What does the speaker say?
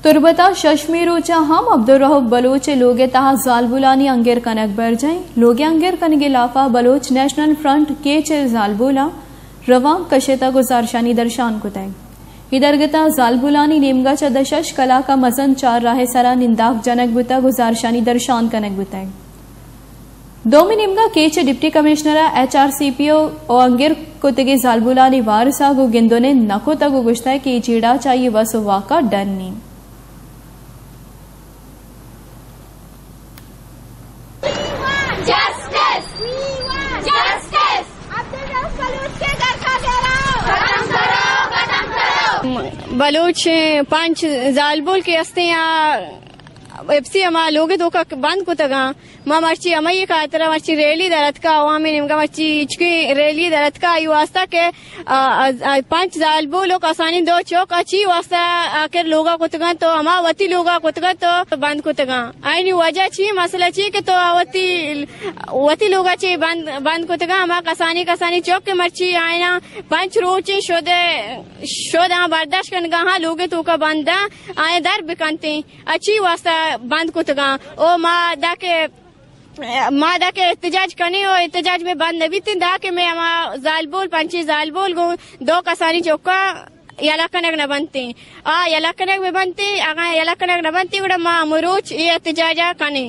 तुरबता शशमी रोचा हम अब्दुर्रऊफ बलोच लोगे तहा जालबुलानी अंगेर कनक बर जाए लोगे अंगेर कनगे लाफा बलोच नेशनल फ्रंट के चे जालबुला रवा कशेता गुजारशानी दर्शान कुतै इदरगता जालबुलानी नेमगा च दशश कला का मजन 4 राह सरा निंदाक जनक बुता गुजारशानी दर्शान कनक बुतै दोमी निमगा केचे डिप्टी कमिश्नर HRCPO ओ अंगेर कुतगे जालबुलानी वारसा गो गिंदोने नको तगो गुश्ता की चीड़ा चाहिए वसो वाका डरनी बलोच 5 जालबुल के हस्ते यहाँ एफसी हमारा लोगे तो का बंद को तगा माँ मर्ची अमई का तरह मर्ची रैली दरत का अवामी निमका मर्ची इचकी रैली दरत का यू वास्ता के 5 जालबो लोग आसानी 2 चौक अच्छी वास्ता आकर लोगा को तगा तो हमारा वती लोगा को तगा तो बंद को तगा आई वजह ची मसला ची के तो वती लोगा ची बंद को तगा हमारा कसानी चौक के मर्ची आयना 5 रोचे शोधा बर्दाश्त करने हाँ लोगे तो का बंद आए दर बिकनते अच्छी वास्ता बंद को तगा ओ माँ के एहतजाज करने और एहतजाज में बंद नबी तीन दा के मैं हमारा जालबोल 5 जालबोल गो 2 कसानी चौका याला कनक न बनते याला कनक में बनते अगर याला कनक न बनते माँ मरोच ये एहतजाजा कने